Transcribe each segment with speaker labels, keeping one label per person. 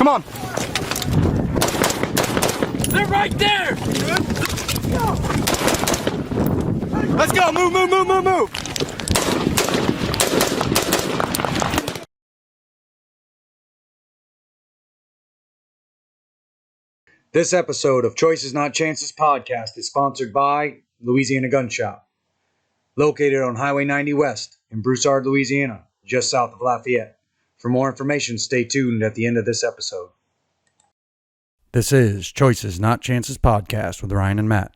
Speaker 1: Come on.
Speaker 2: They're right there!
Speaker 1: Let's go. Move.
Speaker 3: This episode of Choices Not Chances podcast is sponsored by Louisiana Gun Shop, located on Highway 90 West in Broussard, Louisiana, just south of Lafayette. For more information, stay tuned at the end of this episode.
Speaker 4: This is Choices Not Chances podcast with Ryan and Matt.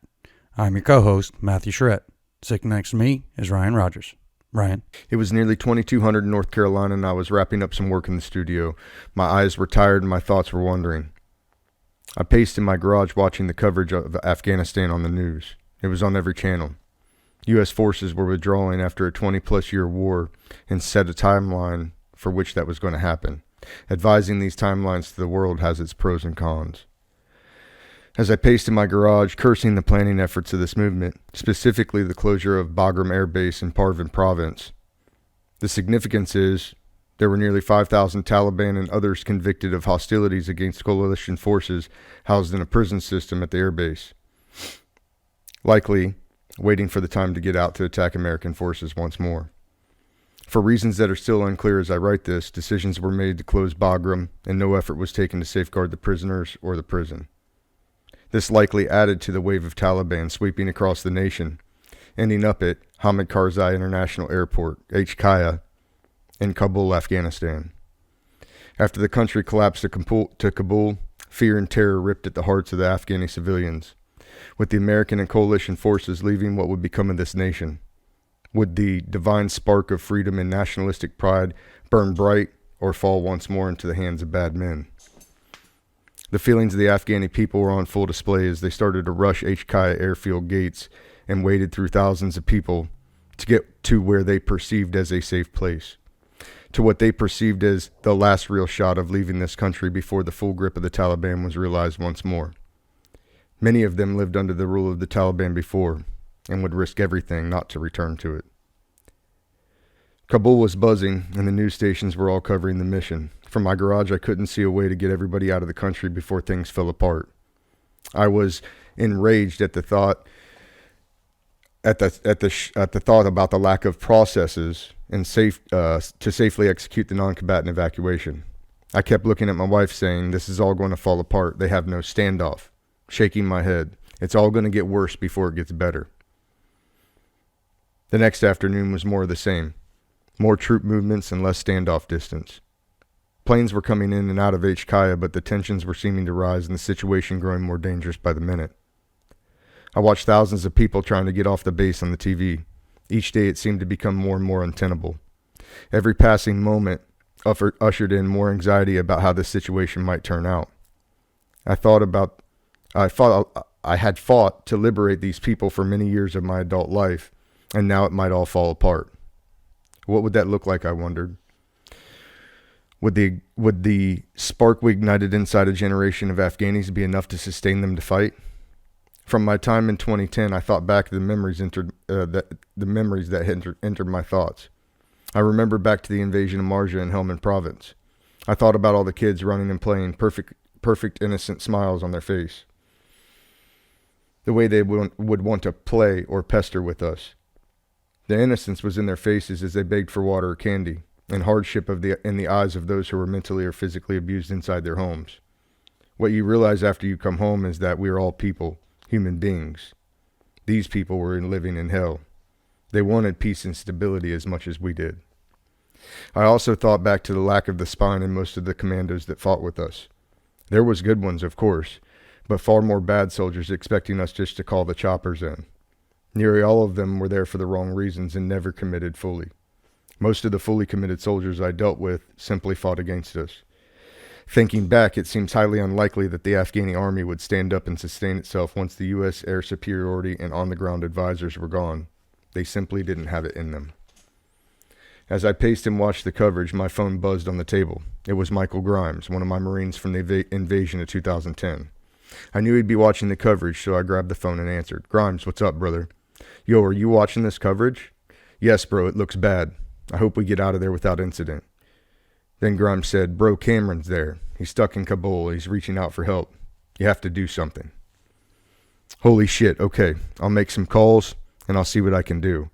Speaker 4: I'm your co-host, Matthew Charette. Sitting next to me is Ryan Rogers. Ryan.
Speaker 5: It was nearly 2200 in North Carolina, and I was wrapping up some work in the studio. My eyes were tired and my thoughts were wandering. I paced in my garage watching the coverage of Afghanistan on the news. It was on every channel. U.S. forces were withdrawing after a 20-plus year war and set a timeline for which that was going to happen. Advising these timelines to the world has its pros and cons. As I paced in my garage, cursing the planning efforts of this movement, specifically the closure of Bagram Air Base in Parvin Province, the significance is there were nearly 5,000 Taliban and others convicted of hostilities against coalition forces housed in a prison system at the airbase, likely waiting for the time to get out to attack American forces once more. For reasons that are still unclear as I write this, decisions were made to close Bagram, and no effort was taken to safeguard the prisoners or the prison. This likely added to the wave of Taliban sweeping across the nation, ending up at Hamid Karzai International Airport, HKIA, in Kabul, Afghanistan. After the country collapsed to Kabul, fear and terror ripped at the hearts of the Afghani civilians. With the American and coalition forces leaving what would become of this nation, would the divine spark of freedom and nationalistic pride burn bright or fall once more into the hands of bad men? The feelings of the Afghani people were on full display as they started to rush HKIA airfield gates and waded through thousands of people to get to where they perceived as a safe place, to what they perceived as the last real shot of leaving this country before the full grip of the Taliban was realized once more. Many of them lived under the rule of the Taliban before and would risk everything not to return to it. Kabul was buzzing, and the news stations were all covering the mission. From my garage, I couldn't see a way to get everybody out of the country before things fell apart. I was enraged at the thought at the thought about the lack of processes and to safely execute the non-combatant evacuation. I kept looking at my wife saying, "This is all going to fall apart. They have no standoff." Shaking my head. "It's all going to get worse before it gets better." The next afternoon was more of the same. More troop movements and less standoff distance. Planes were coming in and out of HKIA, but the tensions were seeming to rise and the situation growing more dangerous by the minute. I watched thousands of people trying to get off the base on the TV. Each day it seemed to become more and more untenable. Every passing moment ushered in more anxiety about how this situation might turn out. I had fought to liberate these people for many years of my adult life, and now it might all fall apart. What would that look like, I wondered? Would the spark we ignited inside a generation of Afghanis be enough to sustain them to fight? From my time in 2010, I thought back to the memories that had entered my thoughts. I remember back to the invasion of Marjah in Helmand Province. I thought about all the kids running and playing, perfect innocent smiles on their face. The way they would want to play or pester with us. The innocence was in their faces as they begged for water or candy, and hardship in the eyes of those who were mentally or physically abused inside their homes. What you realize after you come home is that we are all people, human beings. These people were living in hell. They wanted peace and stability as much as we did. I also thought back to the lack of the spine in most of the commandos that fought with us. There was good ones, of course, but far more bad soldiers expecting us just to call the choppers in. Nearly all of them were there for the wrong reasons and never committed fully. Most of the fully committed soldiers I dealt with simply fought against us. Thinking back, it seems highly unlikely that the Afghani army would stand up and sustain itself once the U.S. air superiority and on-the-ground advisors were gone. They simply didn't have it in them. As I paced and watched the coverage, my phone buzzed on the table. It was Michael Grimes, one of my Marines from the invasion of 2010. I knew he'd be watching the coverage, so I grabbed the phone and answered. "Grimes, what's up, brother?" "Yo, are you watching this coverage?" "Yes, bro, it looks bad. I hope we get out of there without incident." Then Grimes said, "Bro, Cameron's there. He's stuck in Kabul. He's reaching out for help. You have to do something." Holy shit, okay. I'll make some calls and I'll see what I can do.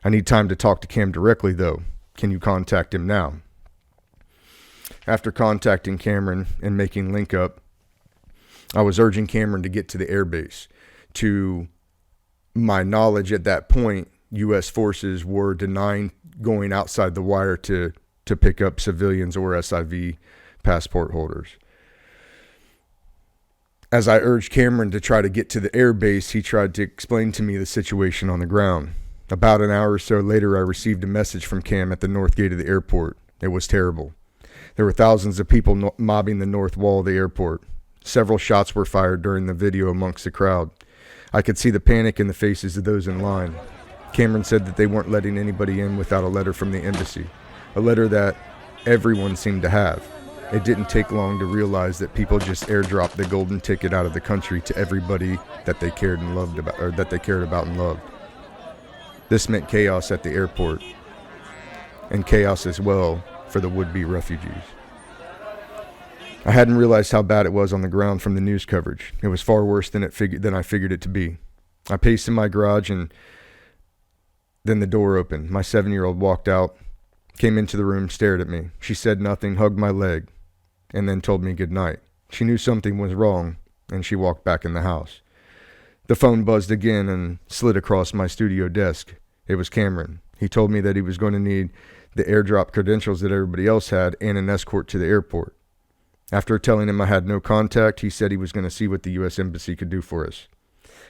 Speaker 5: I need time to talk to Cam directly though. Can you contact him now? After contacting Cameron and making link up, I was urging Cameron to get to the airbase. To my knowledge at that point, U.S. forces were denying going outside the wire to pick up civilians or SIV passport holders. As I urged Cameron to try to get to the airbase, he tried to explain to me the situation on the ground. About an hour or so later, I received a message from Cam at the north gate of the airport. It was terrible. There were thousands of people mobbing the north wall of the airport. Several shots were fired during the video amongst the crowd. I could see the panic in the faces of those in line. Cameron said that they weren't letting anybody in without a letter from the embassy, a letter that everyone seemed to have. It didn't take long to realize that people just airdropped the golden ticket out of the country to everybody that they cared and loved about, or that they cared about and loved. This meant chaos at the airport, and chaos as well for the would-be refugees. I hadn't realized how bad it was on the ground from the news coverage. It was far worse than I figured it to be. I paced in my garage, and then the door opened. My 7-year-old walked out, came into the room, stared at me. She said nothing, hugged my leg, and then told me good night. She knew something was wrong, and she walked back in the house. The phone buzzed again and slid across my studio desk. It was Cameron. He told me that he was going to need the airdrop credentials that everybody else had and an escort to the airport. After telling him I had no contact, he said he was going to see what the U.S. Embassy could do for us.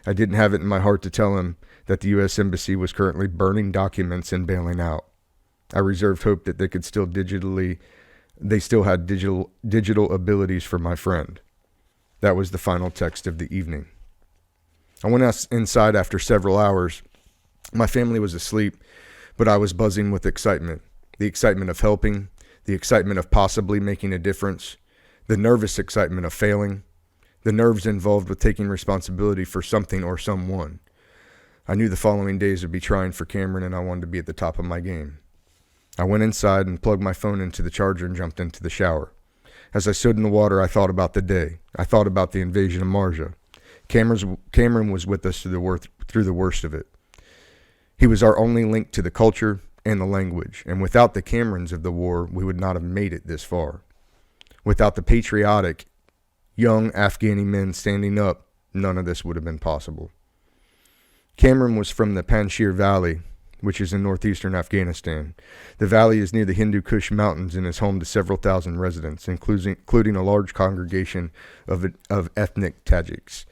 Speaker 5: I didn't have it in my heart to tell him that the U.S. Embassy was currently burning documents and bailing out. I reserved hope that they still had digital abilities for my friend. That was the final text of the evening. I went inside after several hours. My family was asleep, but I was buzzing with excitement. The excitement of helping, the excitement of possibly making a difference, the nervous excitement of failing, the nerves involved with taking responsibility for something or someone. I knew the following days would be trying for Cameron, and I wanted to be at the top of my game. I went inside and plugged my phone into the charger and jumped into the shower. As I stood in the water, I thought about the day. I thought about the invasion of Marjah. Cameron was with us through the worst of it. He was our only link to the culture and the language, and without the Camerons of the war, we would not have made it this far. Without the patriotic, young Afghani men standing up, none of this would have been possible. Cameron was from the Panjshir Valley, which is in northeastern Afghanistan. The valley is near the Hindu Kush Mountains and is home to several thousand residents, including a large congregation of ethnic Tajiks.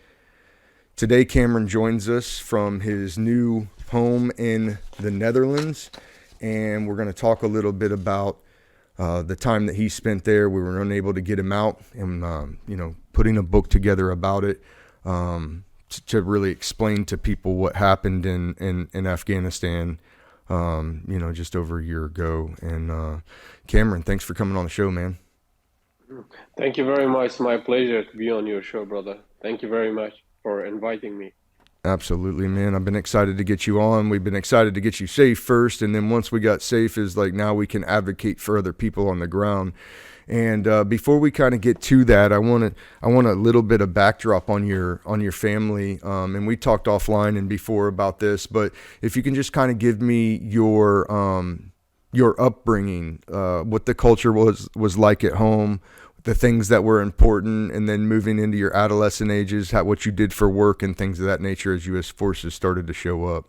Speaker 5: Today, Cameron joins us from his new home in the Netherlands, and we're going to talk a little bit about the time that he spent there. We were unable to get him out, and putting a book together about it to really explain to people what happened in Afghanistan, just over a year ago. And Cameron, thanks for coming on the show, man.
Speaker 6: Thank you very much. It's my pleasure to be on your show, brother. Thank you very much for inviting me.
Speaker 5: Absolutely, man. I've been excited to get you on. We've been excited to get you safe first, and then once we got safe, is like now we can advocate for other people on the ground. And before we kind of get to that, I want a little bit of backdrop on your family. And we talked offline and before about this, but if you can just kind of give me your upbringing, what the culture was like at home, the things that were important, and then moving into your adolescent ages, what you did for work and things of that nature as U.S. forces started to show up.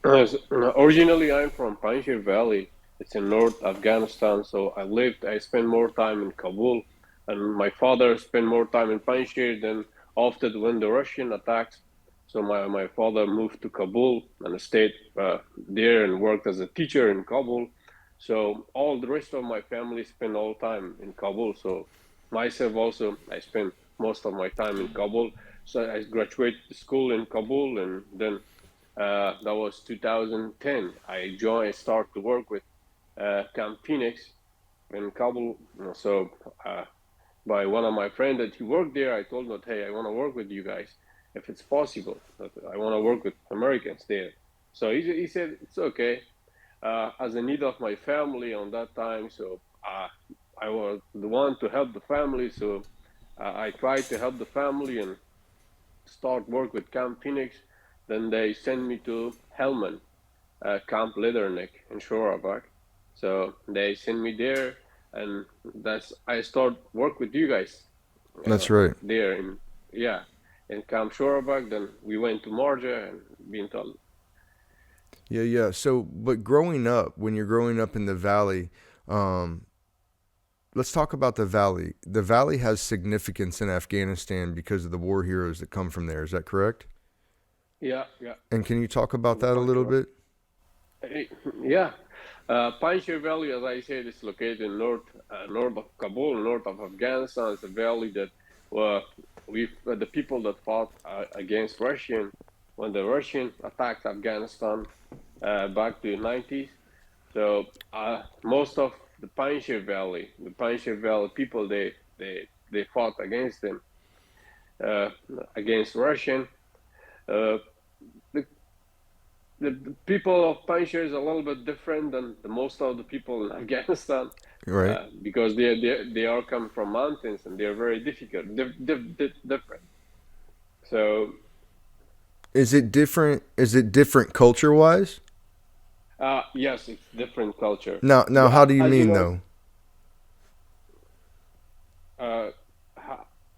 Speaker 6: Originally, I'm from Panjshir Valley. It's in North Afghanistan. So I spent more time in Kabul, and my father spent more time in Panjshir. Then after when the Russian attacks, so my father moved to Kabul and stayed there and worked as a teacher in Kabul. So all the rest of my family spent all time in Kabul. So myself also, I spent most of my time in Kabul. So I graduated school in Kabul, and then that was 2010. I started to work with Camp Phoenix in Kabul. So by one of my friends that he worked there, I told him that, hey, I want to work with you guys if it's possible. I want to work with Americans there. So he said, it's okay. as a need of my family on that time. So I was the one to help the family. So I tried to help the family and start work with Camp Phoenix. Then they sent me to Helmand, Camp Leatherneck in Shorabak. So they sent me there, and that's I start work with you guys
Speaker 5: That's right.
Speaker 6: there in Camp Shorabak. Then we went to Marjah and been told.
Speaker 5: Yeah. So, but growing up, when you're growing up in the valley, let's talk about the valley. The valley has significance in Afghanistan because of the war heroes that come from there. Is that correct?
Speaker 6: Yeah.
Speaker 5: And can you talk about that a little bit?
Speaker 6: Yeah. Panjshir Valley, as I said, is located in north of Kabul, north of Afghanistan. It's a valley that the people that fought against Russian when the Russian attacked Afghanistan back to the 90s. So most of the Panjshir Valley people, they fought against them, against Russian. The people of Panjshir is a little bit different than most of the people in Afghanistan,
Speaker 5: Right.
Speaker 6: because they are coming from mountains and they're very difficult, different. So,
Speaker 5: Is it different? Is it different culture-wise?
Speaker 6: yes, it's different culture.
Speaker 5: Now, how do you
Speaker 6: As
Speaker 5: mean though?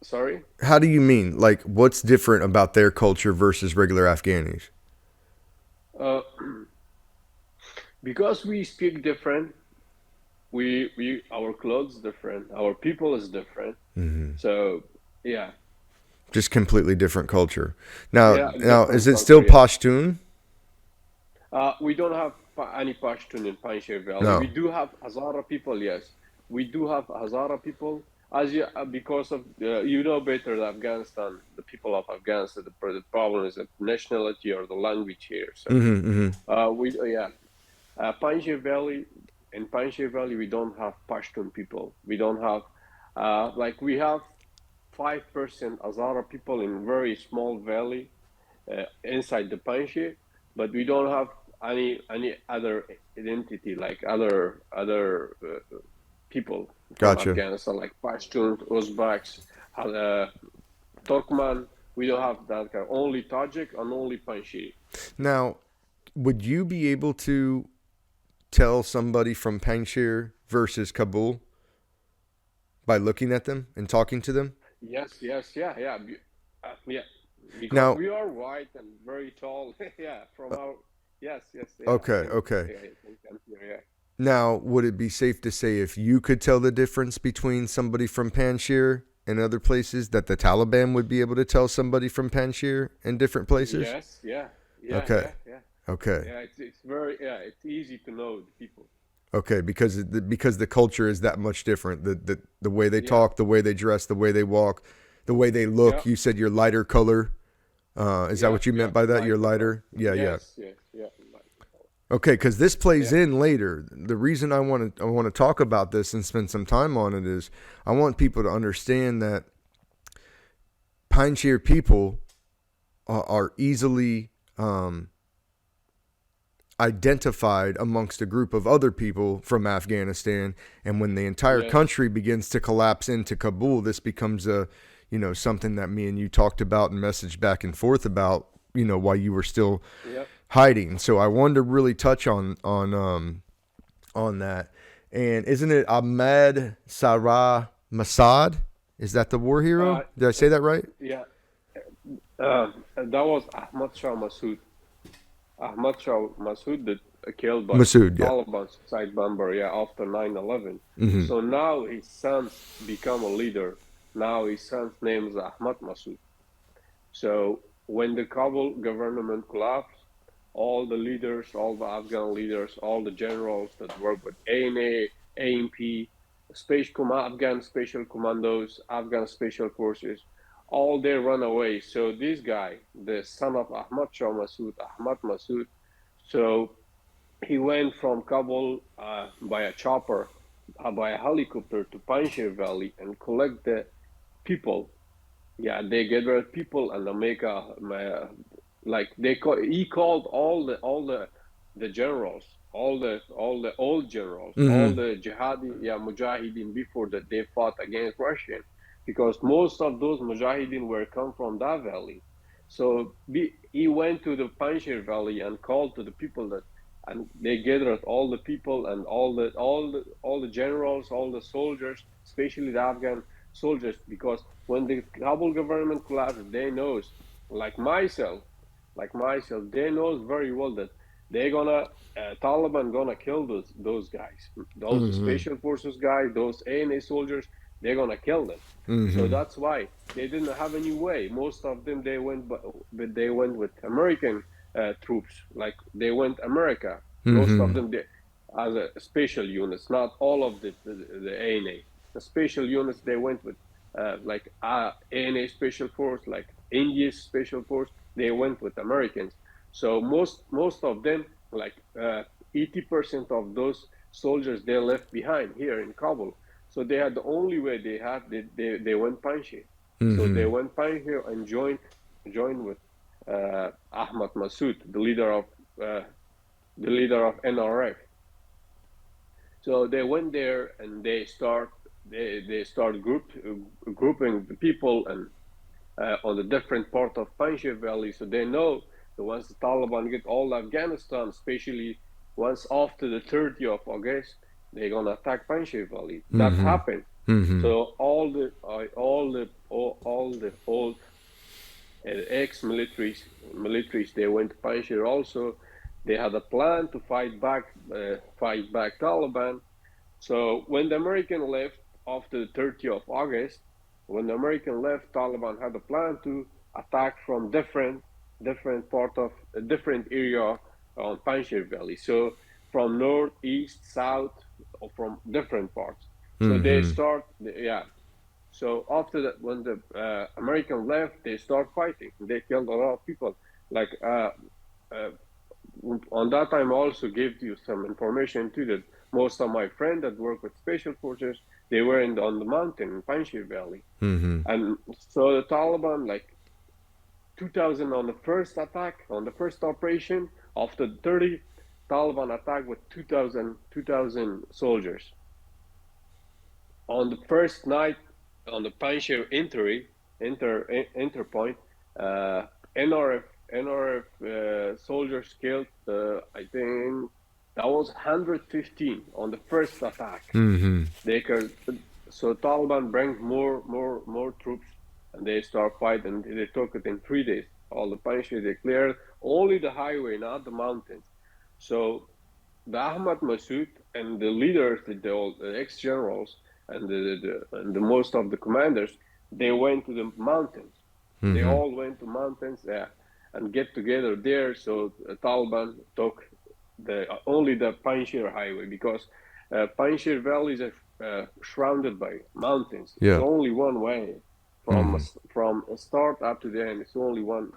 Speaker 6: Sorry?
Speaker 5: How do you mean? Like, what's different about their culture versus regular Afghanis?
Speaker 6: Because we speak different, we our clothes different, our people is different. So yeah,
Speaker 5: Just completely different culture. Now,
Speaker 6: different
Speaker 5: is it still
Speaker 6: culture,
Speaker 5: Pashtun?
Speaker 6: we don't have any Pashtun in Panjshir Valley.
Speaker 5: No.
Speaker 6: We do have Hazara people, yes. We do have Hazara people, because of you know better than Afghanistan, the people of Afghanistan. The problem is the nationality or the language here. So Panjshir Valley. In Panjshir Valley, we don't have Pashtun people. We don't have we have 5% Hazara people in very small valley inside the Panjshir, but we don't have any other identity like other people from
Speaker 5: Gotcha.
Speaker 6: Afghanistan, like Pashtun, Uzbeks, Turkmen. We don't have that kind. Only Tajik and only Panjshiri.
Speaker 5: Now, would you be able to tell somebody from Panjshir versus Kabul by looking at them and talking to them?
Speaker 6: Yes, yeah. Because
Speaker 5: Now-
Speaker 6: we are white and very tall. Yeah, from our yes. Yeah,
Speaker 5: Okay.
Speaker 6: Yeah.
Speaker 5: Now, would it be safe to say if you could tell the difference between somebody from Panjshir and other places, that the Taliban would be able to tell somebody from Panjshir in different places?
Speaker 6: Yes, yeah.
Speaker 5: Okay.
Speaker 6: Yeah.
Speaker 5: Okay.
Speaker 6: Yeah, it's very it's easy to know the people.
Speaker 5: Okay, because the culture is that much different. The way they talk, the way they dress, the way they walk, the way they look.
Speaker 6: Yeah.
Speaker 5: You said you're lighter color. Is that what you meant by that? You're lighter? Yeah.
Speaker 6: Yes.
Speaker 5: Okay, because this plays in later. The reason I want to talk about this and spend some time on it is I want people to understand that Panjshir people are easily identified amongst a group of other people from Afghanistan, and when the entire country begins to collapse into Kabul, this becomes something that me and you talked about and messaged back and forth about, while you were still hiding. So I wanted to really touch on that. And isn't it Ahmad Sarah Masad? Is that the war hero? Did I say that right?
Speaker 6: Yeah. That was Ahmad Shah Massoud. Ahmad Shah Massoud that killed by Taliban suicide bomber, after 9/11.
Speaker 5: Mm-hmm.
Speaker 6: So now his son's become a leader. Now his son's name is Ahmad Massoud. So when the Kabul government collapsed, all the leaders, all the Afghan leaders, all the generals that work with ANA, AMP, Afghan Special Commandos, Afghan Special Forces, all they run away. So this guy, the son of Ahmad Shah Massoud, Ahmad Massoud, so he went from Kabul by a chopper, by a helicopter to Panjshir Valley and collect the people. Yeah, they gather people and they make he called all the generals all the old generals, all the jihadi, mujahideen before that, they fought against Russian, because most of those mujahideen were come from that valley. So he went to the Panjshir Valley and called to the people that, and they gathered all the people and all the generals, all the soldiers, especially the Afghan soldiers, because when the Kabul government collapsed, they knows, like myself, they knows very well that they're gonna Taliban gonna kill those guys, those special forces guys, those ANA soldiers. They're gonna kill them. So that's why they didn't have any way. Most of them they went, but they went with American troops. Like they went America. Most of them as a special units. Not all of the ANA. The special units they went with, like ANA special force, like India's special force. They went with Americans. So most of them, like 80% of those soldiers, they left behind here in Kabul. So they had the only way they had. They went Panjshir. So they went Panjshir and joined with Ahmad Massoud, the leader of NRF. So they went there and they start grouping the people and on the different part of Panjshir Valley. So they know that once the Taliban get all Afghanistan, especially once after the 30th of August, they're gonna attack Panjshir Valley. That happened. So all the old ex-militaries, they went to Panjshir also. They had a plan to fight back Taliban. So when the American left after the 30th of August, when the American left, Taliban had a plan to attack from different part of a different area on Panjshir Valley. So from north, east, south, or from different parts. So they start, So after that, when the American left, they start fighting. They killed a lot of people. Like on that time, I also gave you some information too, that most of my friends that work with special forces, they were on the mountain in Panjshir Valley. And so the Taliban, like 2000 on the first attack, on the first operation, after the 30, Taliban attacked with 2,000 soldiers. On the first night, on the Panjshir enter point, NRF soldiers killed, I think that was 115 on the first attack. So Taliban bring more troops, and they start fighting. They took it in 3 days. All the Panjshir they cleared, only the highway, not the mountains. So the Ahmad Massoud and the leaders, the ex-generals, and the most of the commanders, they went to the mountains. They all went to mountains and get together there. So the Taliban took only the Panjshir highway, because Panjshir Valley is surrounded by mountains. It's only one way from start up to the end. It's only one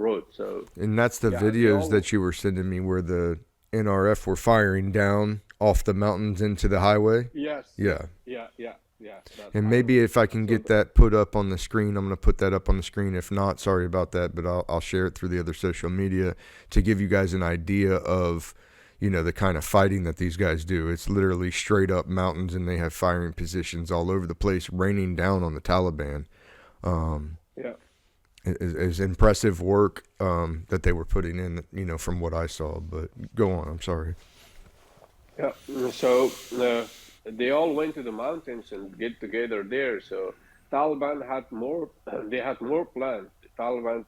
Speaker 6: road. So,
Speaker 5: and that's the videos that you were sending me where the NRF were firing down off the mountains into the highway.
Speaker 6: Yes.
Speaker 5: Yeah. And
Speaker 6: And
Speaker 5: maybe if I can get that put up on the screen, I'm going to put that up on the screen. If not, sorry about that, but I'll share it through the other social media to give you guys an idea of, the kind of fighting that these guys do. It's literally straight up mountains, and they have firing positions all over the place, raining down on the Taliban. Is impressive work that they were putting in, from what I saw. But go on, I'm sorry.
Speaker 6: Yeah, so they all went to the mountains and get together there. So Taliban had more. They had more plans. The Taliban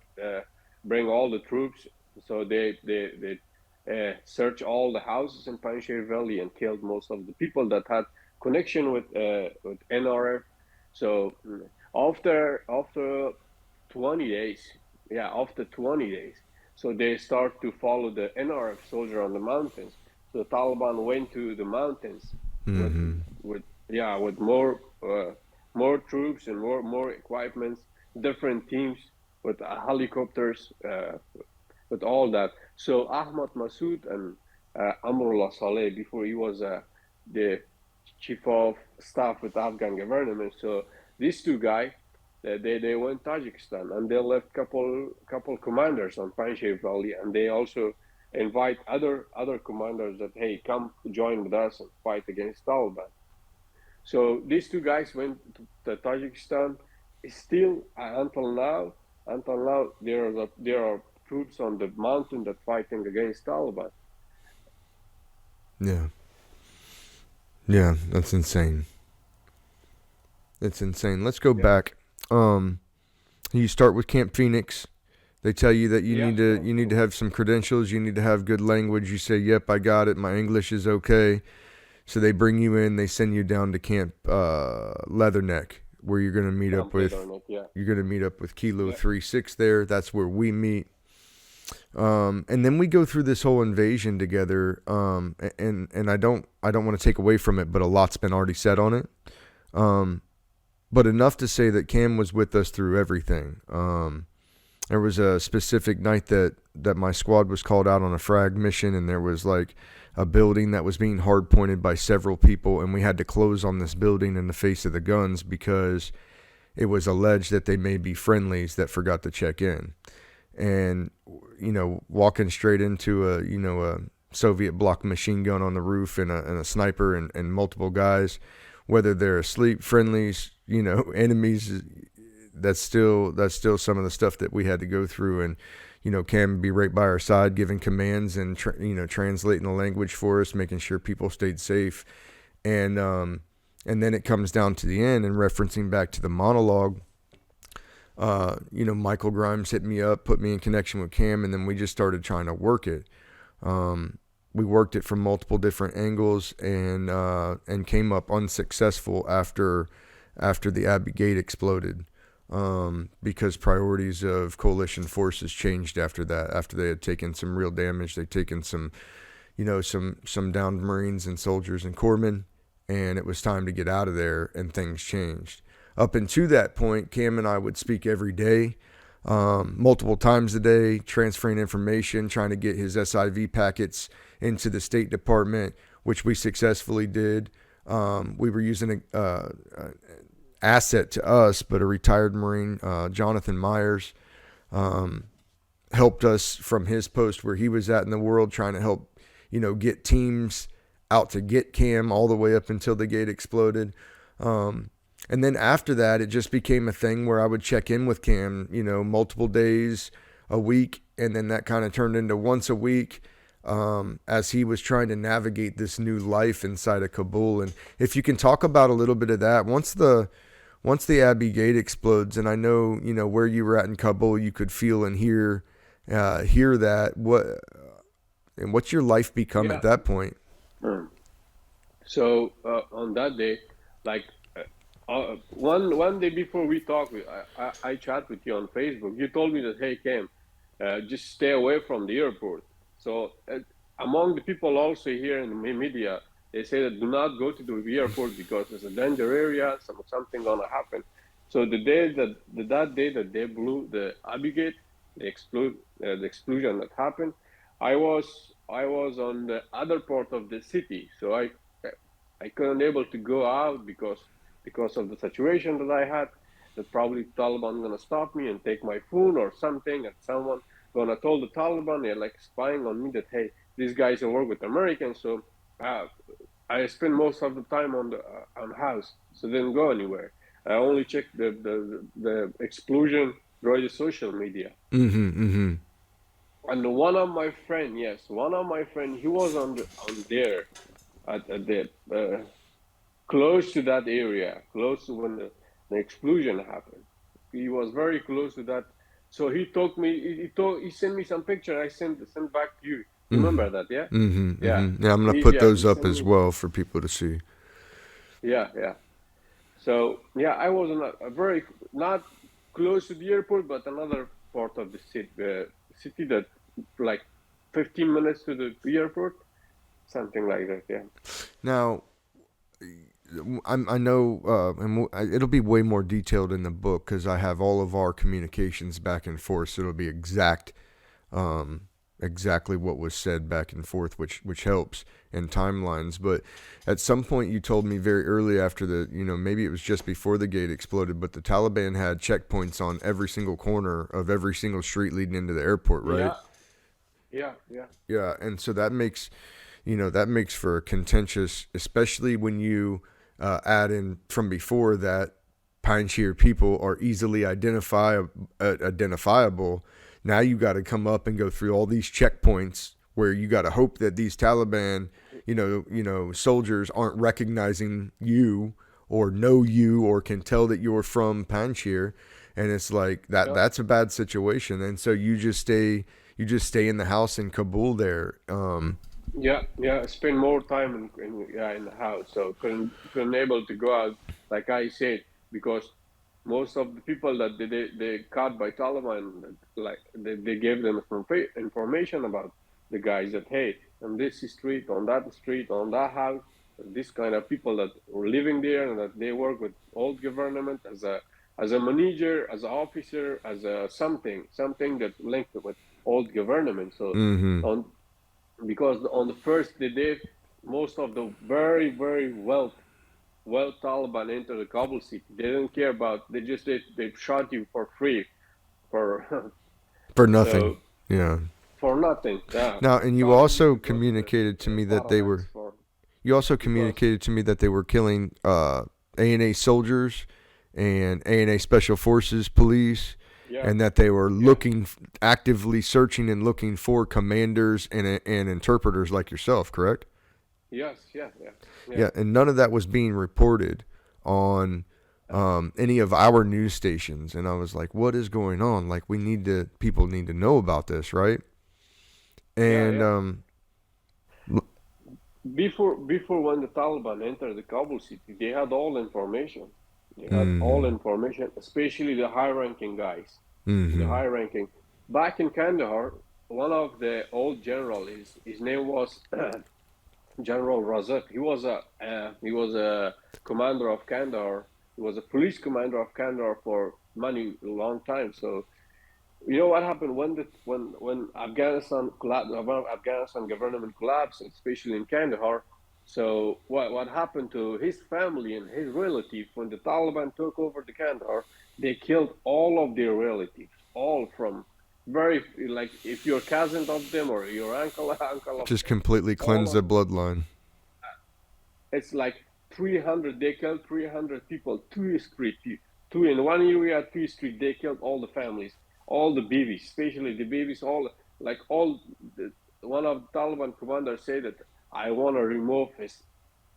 Speaker 6: bring all the troops. So they search all the houses in Panjshir Valley and killed most of the people that had connection with NRF. So after 20 days, so they start to follow the NRF soldier on the mountains. So the Taliban went to the mountains with more troops and more equipments, different teams with helicopters, with all that. So Ahmad Massoud and Amrullah Saleh, before he was the chief of staff with the Afghan government. So these two guys, they went Tajikistan, and they left couple commanders on Panjshir Valley, and they also invite other commanders that, hey, come join with us and fight against Taliban. So these two guys went to Tajikistan. Still, until now, there are troops on the mountain that fighting against Taliban.
Speaker 5: Yeah, that's insane. It's insane. Let's go back. You start with Camp Phoenix. They tell you that you need to have some credentials. You need to have good language. You say, "Yep, I got it. My English is okay." So they bring you in. They send you down to Camp Leatherneck, where you're going to meet up with. You're going to meet up with Kilo 36 there. That's where we meet. And then we go through this whole invasion together. And I don't want to take away from it, but a lot's been already said on it. But enough to say that Cam was with us through everything. There was a specific night that my squad was called out on a frag mission, and there was like a building that was being hard pointed by several people, and we had to close on this building in the face of the guns because it was alleged that they may be friendlies that forgot to check in. And, walking straight into a Soviet block machine gun on the roof and a sniper and multiple guys, whether they're asleep, friendlies, enemies, that's still some of the stuff that we had to go through. And, Cam would be right by our side giving commands and, translating the language for us, making sure people stayed safe. And then it comes down to the end and referencing back to the monologue. Michael Grimes hit me up, put me in connection with Cam, and then we just started trying to work it. We worked it from multiple different angles and came up unsuccessful after the Abbey Gate exploded, because priorities of coalition forces changed after that. After they had taken some real damage, they'd taken some downed Marines and soldiers and corpsmen, and it was time to get out of there, and things changed. Up until that point, Cam and I would speak every day, multiple times a day, transferring information, trying to get his SIV packets into the State Department, which we successfully did. We were using an asset to us, but a retired Marine, Jonathan Myers, helped us from his post where he was at in the world, trying to help, get teams out to get Cam all the way up until the gate exploded. And then after that, it just became a thing where I would check in with Cam, multiple days a week. And then that kind of turned into once a week, as he was trying to navigate this new life inside of Kabul. And if you can talk about a little bit of that, once the Abbey Gate explodes, and I know, where you were at in Kabul, you could feel and hear that. What's your life become at that point?
Speaker 6: So on that day, like, one day before we talked, I chat with you on Facebook. You told me that, hey, Cam, just stay away from the airport. So among the people also here in the media, they say that do not go to the airport because it's a danger area, something gonna happen. So that day that they blew the Abbey Gate, the explosion that happened, I was on the other part of the city, so I couldn't able to go out because of the situation that I had, that probably Taliban gonna stop me and take my phone or something, and someone gonna tell the Taliban, they're like spying on me, that, hey, these guys work with Americans. So I spend most of the time on the house, so didn't go anywhere. I only checked the explosion through the social media. And one of my friend, he was on there at the close to that area, close to when the explosion happened. He was very close to that. So he told me, he sent me some picture. I sent back to you. Remember that, yeah?
Speaker 5: Yeah, I'm going to put those up as well for people to see.
Speaker 6: Yeah. So, I was very, not close to the airport, but another part of the city that, like 15 minutes to the airport, something like that, yeah.
Speaker 5: Now, I know, and it'll be way more detailed in the book because I have all of our communications back and forth, so it'll be exactly what was said back and forth, which helps, and timelines. But at some point you told me very early after maybe it was just before the gate exploded, but the Taliban had checkpoints on every single corner of every single street leading into the airport, right?
Speaker 6: Yeah, yeah.
Speaker 5: Yeah, and so that makes, that makes for a contentious, especially when you add in from before that Pine Shear people are easily identifiable. Now you got to come up and go through all these checkpoints where you got to hope that these Taliban, soldiers aren't recognizing you or know you or can tell that you're from Pine Shear, and it's like that.
Speaker 6: Yeah.
Speaker 5: That's a bad situation, and so you just stay in the house in Kabul there.
Speaker 6: Yeah, yeah. Spend more time in the house, so couldn't able to go out, like I said, because most of the people that they caught by Taliban, like they gave them information about the guys that, hey, on this street, on that street, on that house, this kind of people that were living there and that they work with old government as a manager, as an officer, as a something that linked with old government. So
Speaker 5: Mm-hmm.
Speaker 6: on because on the first day, most of the very well Taliban enter the Kabul city. They didn't care about. They shot you for free, for
Speaker 5: For nothing.
Speaker 6: so
Speaker 5: Yeah.
Speaker 6: for nothing. Yeah,
Speaker 5: Now, and you
Speaker 6: shot you
Speaker 5: also
Speaker 6: because
Speaker 5: communicated to
Speaker 6: the
Speaker 5: me that they
Speaker 6: paramedics
Speaker 5: were.
Speaker 6: for
Speaker 5: You also
Speaker 6: because
Speaker 5: communicated to me that they were killing ANA soldiers and ANA Special Forces police,
Speaker 6: yeah,
Speaker 5: and that they were
Speaker 6: yeah,
Speaker 5: actively searching and looking for commanders and interpreters like yourself, correct?
Speaker 6: yes, yeah, yeah, yeah.
Speaker 5: Yeah, and none of that was being reported on any of our news stations. And I was like, what is going on? Like, people need to know about this, right?
Speaker 6: Yeah,
Speaker 5: And
Speaker 6: yeah. Before when the Taliban entered the Kabul city, they had all information. They had all
Speaker 5: mm,
Speaker 6: information, especially the high-ranking guys. The
Speaker 5: mm-hmm,
Speaker 6: high-ranking back in Kandahar, one of the old general, his name was General Razak. He was a commander of Kandahar. He was a police commander of Kandahar for many long time. So you know what happened when Afghanistan collapsed, when Afghanistan government collapsed, especially in Kandahar. So what happened to his family and his relatives when the Taliban took over the Kandahar? They killed all of their relatives, all from very like if you're cousin of them or your uncle of
Speaker 5: just
Speaker 6: them,
Speaker 5: completely
Speaker 6: all
Speaker 5: cleanse
Speaker 6: of
Speaker 5: the bloodline.
Speaker 6: it's like 300. They killed 300 people, two in one area, two street. They killed all the families, all the babies, especially the babies. All like all. One of the Taliban commanders said that I want to remove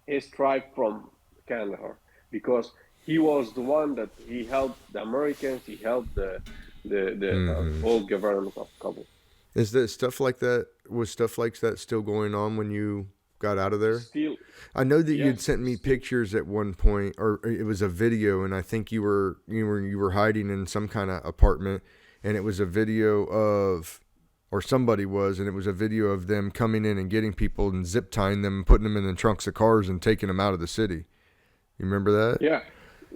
Speaker 6: his tribe from Kandahar because he was the one that he helped the Americans. He helped the
Speaker 5: Mm-hmm.
Speaker 6: old government of Kabul.
Speaker 5: Is that stuff like that? Was stuff like that still going on when you got out of there?
Speaker 6: Still,
Speaker 5: I know that you'd
Speaker 6: yes,
Speaker 5: sent me
Speaker 6: still,
Speaker 5: pictures at one point, or it was a video, and I think you were hiding in some kind of apartment, and it was a video of, or somebody was, and it was a video of them coming in and getting people and zip tying them, and putting them in the trunks of cars and taking them out of the city. You remember that?
Speaker 6: yeah,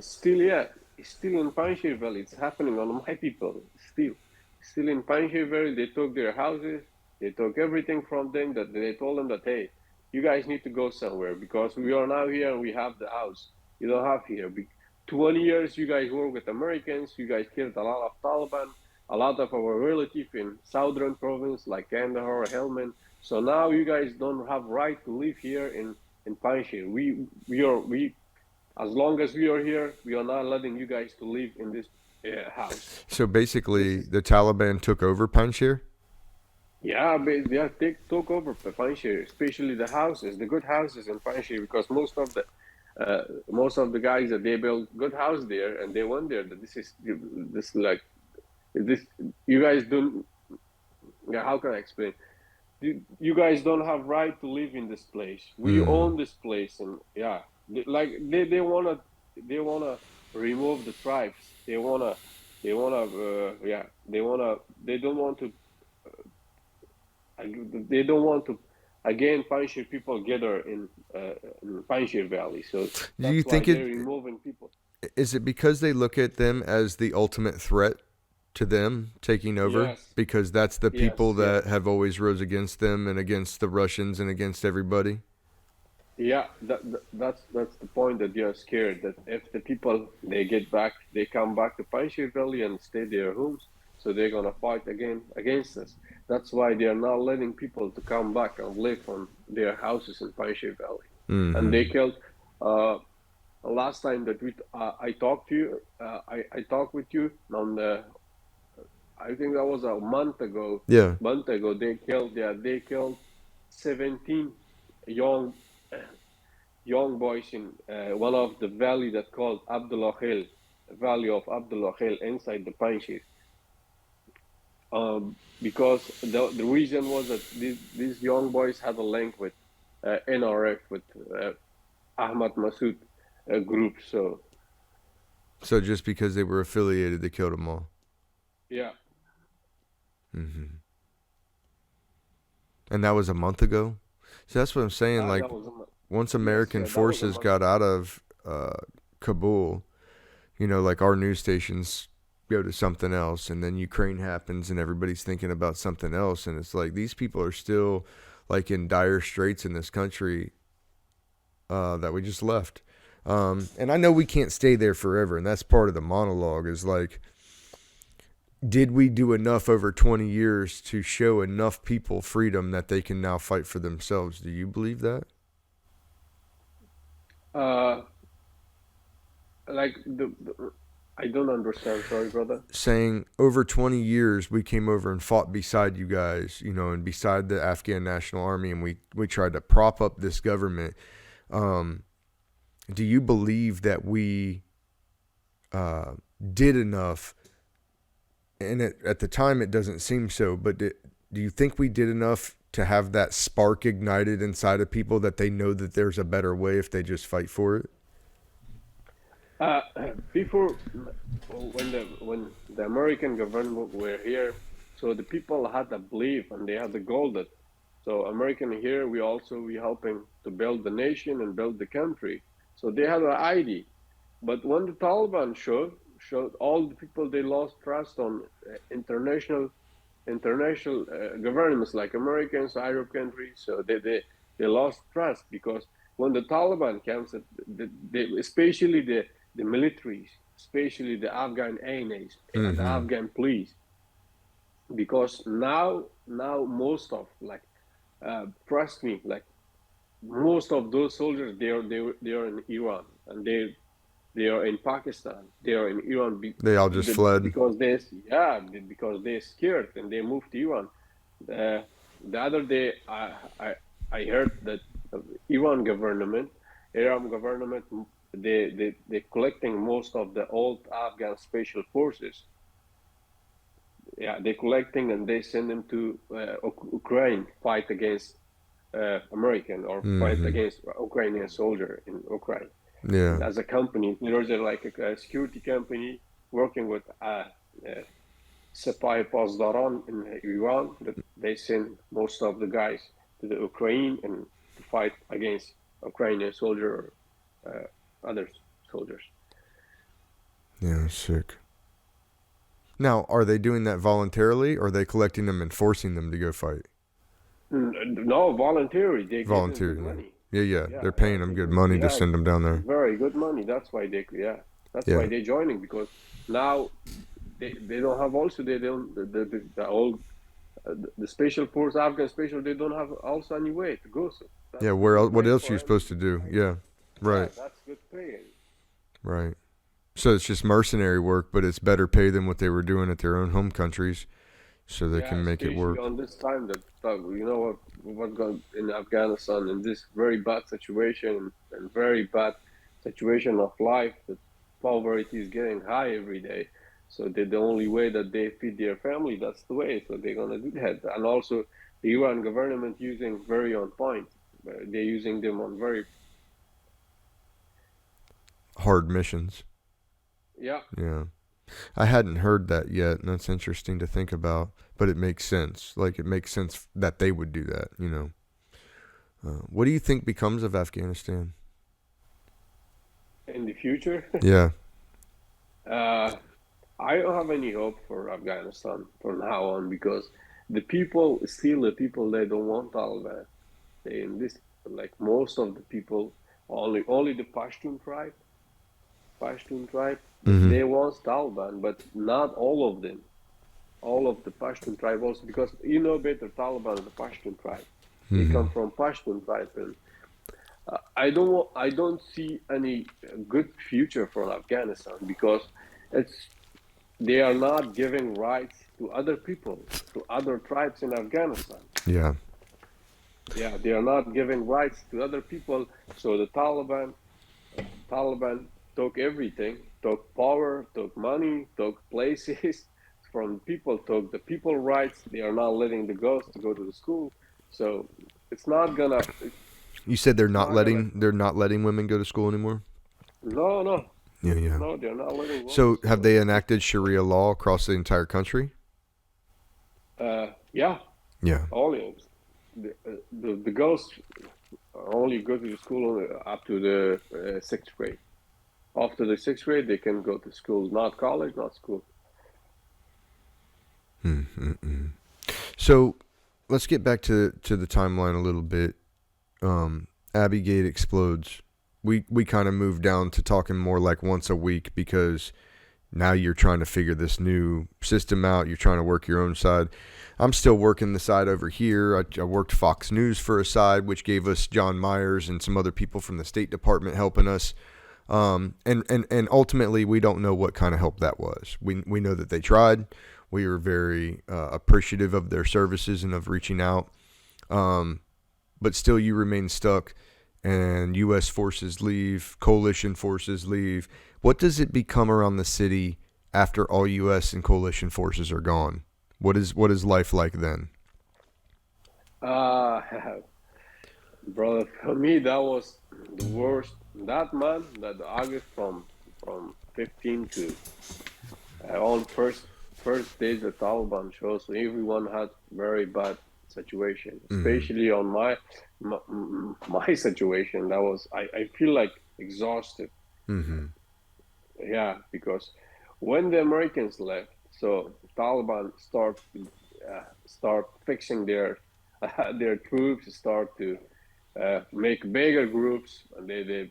Speaker 6: still, yeah, still in Panjshir Valley. It's happening on my people. Still in Panjshir Valley. They took their houses. They took everything from them. That they told them that hey, you guys need to go somewhere because we are now here and we have the house. You don't have here. 20 years you guys work with Americans. You guys killed a lot of Taliban, a lot of our relatives in southern province like Kandahar, Helmand. So now you guys don't have right to live here in Panjshir. We as long as we are here, we are not letting you guys to live in this house.
Speaker 5: So
Speaker 6: This
Speaker 5: basically,
Speaker 6: is
Speaker 5: the Taliban took over Panjshir.
Speaker 6: yeah, but they took over Panjshir, especially the houses, the good houses in Panjshir, because most of the guys that they built good house there and they went there. That this like this you guys don't. Yeah, how can I explain? You guys don't have right to live in this place. We
Speaker 5: Mm.
Speaker 6: own this place, and yeah, they wanna remove the tribes. They don't want to they don't want to again Panjshir people gather in Panjshir Valley. So
Speaker 5: Do you
Speaker 6: that's why
Speaker 5: think
Speaker 6: they're removing people.
Speaker 5: is it because they look at them as the ultimate threat to them taking over?
Speaker 6: Yes,
Speaker 5: Because that's the
Speaker 6: yes,
Speaker 5: people
Speaker 6: yes.
Speaker 5: that have always rose against them and against the Russians and against everybody?
Speaker 6: Yeah, that's the point that you're scared that if the people they come back to Panjshir Valley and stay their homes, so they're gonna fight again against us. That's why they are not letting people to come back and live on their houses in Panjshir Valley. And they killed. Last time that I talked to you, I talked with you on the. I think that was a month ago.
Speaker 5: Yeah.
Speaker 6: They killed 17 young boys in one of the valley that called Abdullah Hill, Valley of Abdullah Hill inside the Panjshir. Because the reason was that these young boys had a link with NRF, with Ahmad Massoud group. So
Speaker 5: just because they were affiliated, they killed them all.
Speaker 6: yeah.
Speaker 5: And that was a month ago. So that's what I'm saying. Like, once American forces got out of Kabul, you know, like our news stations go to something else, and then Ukraine happens, and everybody's thinking about something else, and it's like these people are still like in dire straits in this country that we just left. And I know we can't stay there forever, and that's part of the monologue is like, did we do enough over 20 years to show enough people freedom that they can now fight for themselves? Do you believe that?
Speaker 6: Like I don't understand. Sorry, brother.
Speaker 5: Saying over 20 years we came over and fought beside you guys, you know, and beside the Afghan National Army, and we tried to prop up this government. Do you believe that we did enough? And at the time, it doesn't seem so, but do you think we did enough to have that spark ignited inside of people that they know that there's a better way if they just fight for it?
Speaker 6: Before, when the American government were here, so the people had a belief and they had the goal that, so American here, we helping to build the nation and build the country. So they had an idea. But when the Taliban showed all the people, they lost trust on international governments like Americans, Arab countries. So they lost trust, because when the Taliban comes, especially the militaries, especially the Afghan ANAs and the Afghan police, because now most of, like, trust me, like most of those soldiers, they are in Iran, and they are in Pakistan, they are in Iran.
Speaker 5: They all just fled
Speaker 6: because they're scared, and they moved to Iran. The other day, I heard that Iran government, they collecting most of the old Afghan special forces. Yeah, they're collecting, and they send them to Ukraine, fight against American, or fight against Ukrainian soldier in Ukraine.
Speaker 5: Yeah.
Speaker 6: As a company, there's like a security company working with Sepah Pasdaran in Iran, that they send most of the guys to the Ukraine and to fight against Ukrainian soldier or other soldiers.
Speaker 5: Yeah, sick. Now, are they doing that voluntarily, or are they collecting them and forcing them to go fight?
Speaker 6: No, voluntary. They
Speaker 5: volunteer,
Speaker 6: give them money.
Speaker 5: Yeah. They're paying them good money to send them down there.
Speaker 6: Very good money. That's why why they're joining, because now they don't have, also they don't, the old the special force, Afghan special, they don't have also any way to go. So
Speaker 5: where else? What else are you supposed to do? Yeah, right.
Speaker 6: Yeah, that's good pay.
Speaker 5: Right. So it's just mercenary work, but it's better pay than what they were doing at their own home countries, so they can make it work.
Speaker 6: On this time that you know what got in Afghanistan, in this very bad situation and very bad situation of life, that poverty is getting high every day. So the only way that they feed their family, that's the way. So they're gonna do that. And also the Iran government using very on point. They're using them on very
Speaker 5: hard missions.
Speaker 6: Yeah.
Speaker 5: I hadn't heard that yet, and that's interesting to think about, but it makes sense. Like, it makes sense that they would do that, you know. What do you think becomes of Afghanistan
Speaker 6: in the future?
Speaker 5: Yeah.
Speaker 6: I don't have any hope for Afghanistan from now on, because the people, they don't want Taliban. Most of the people, only the Pashtun tribe, they want Taliban, but not all of them. all of the Pashtun tribe also, because you know better, Taliban is the Pashtun tribe. They come from Pashtun tribe, and I don't see any good future for Afghanistan because they are not giving rights to other people, to other tribes in Afghanistan.
Speaker 5: Yeah.
Speaker 6: Yeah, they are not giving rights to other people. So the Taliban took everything, took power, took money, took places from people, took the people rights. They are not letting the girls to go to the school. So it's not gonna.
Speaker 5: You said they're
Speaker 6: It's
Speaker 5: not
Speaker 6: not gonna.
Speaker 5: letting women go to school anymore?
Speaker 6: No, no,
Speaker 5: Yeah, yeah.
Speaker 6: no. They're not letting women.
Speaker 5: So have they enacted Sharia law across the entire country?
Speaker 6: Yeah,
Speaker 5: Yeah.
Speaker 6: only the girls only go to the school up to the sixth grade. After the sixth grade, they can go to school, not college, not school.
Speaker 5: So let's get back to the timeline a little bit. Abbey Gate explodes. We kind of moved down to talking more like once a week because now you're trying to figure this new system out. You're trying to work your own side. I'm still working the side over here. I worked Fox News for a side, which gave us John Myers and some other people from the State Department helping us. And ultimately, we don't know what kind of help that was. We know that they tried. We were very appreciative of their services and of reaching out. But still, you remain stuck, and U.S. forces leave, coalition forces leave. What does it become around the city after all U.S. and coalition forces are gone? What is life like then?
Speaker 6: Brother, for me that was the worst. That month, that August from 15 to on first days the Taliban shows, so everyone had very bad situation, especially on my situation. That was I feel like exhausted. Yeah, because when the Americans left, so Taliban start fixing their their troops, start to make bigger groups, and they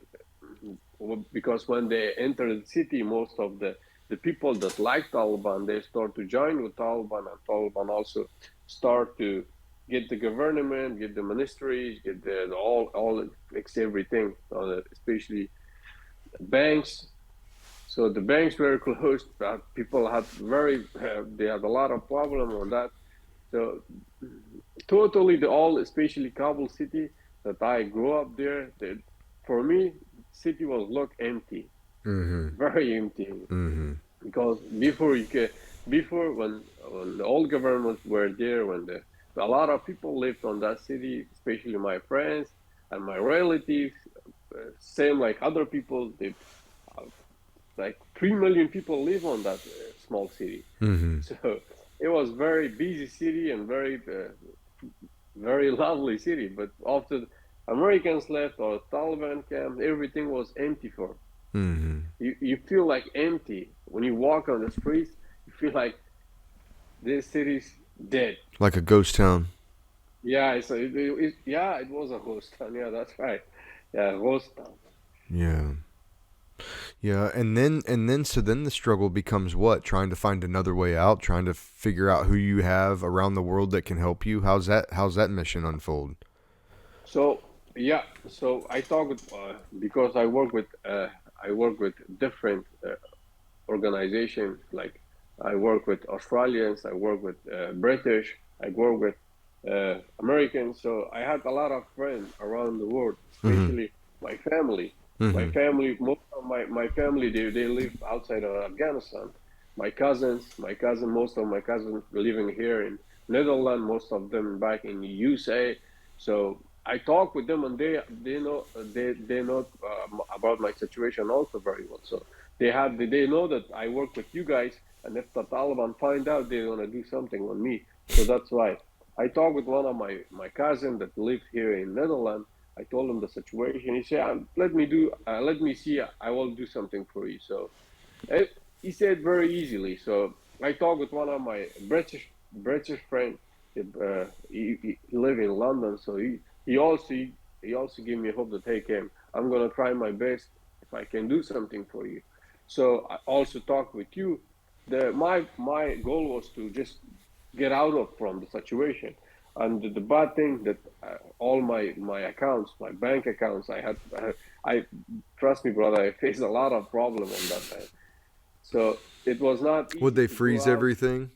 Speaker 6: because when they enter the city, most of the people that like Taliban, they start to join with Taliban, and Taliban also start to get the government, get the ministries, get the all fix everything, especially banks. So the banks were closed. People had they had a lot of problem on that. So totally especially Kabul city that I grew up there. For me, city was look empty, very empty. Because before when the old governments were there, when a lot of people lived on that city, especially my friends and my relatives, same like other people. They like 3 million people live on that small city. So it was very busy city and very lovely city. But after the Americans left or Taliban came, everything was empty for. You feel like empty when you walk on the streets. You feel like this city's dead,
Speaker 5: Like a ghost town.
Speaker 6: yeah. So it was a ghost town. Yeah, that's right. Yeah, ghost town.
Speaker 5: Yeah, and then so then the struggle becomes what? Trying to find another way out, trying to figure out who you have around the world that can help you. How's that mission unfold?
Speaker 6: So yeah, so I talk with because I work with different organizations. Like I work with Australians, I work with British, I work with Americans. So I had a lot of friends around the world, especially my family. My family, most of my family, they live outside of Afghanistan. Most of my cousins living here in Netherlands, most of them back in the USA. So I talk with them, and they know about my situation also very well. So they know that I work with you guys, and if the Taliban find out, they're gonna do something on me. So that's why I talked with one of my cousin that lives here in Netherlands. I told him the situation. He said, "Let me see. I will do something for you." So he said very easily. So I talked with one of my British friend. He live in London, so he also gave me hope that, hey, Cam, I'm gonna try my best if I can do something for you. So I also talked with you. my goal was to just get out of from the situation. And the bad thing that all my accounts, my bank accounts, I trust me, brother, I faced a lot of problem on that time. So it was not
Speaker 5: Would
Speaker 6: easy
Speaker 5: they
Speaker 6: to go
Speaker 5: freeze
Speaker 6: out.
Speaker 5: everything?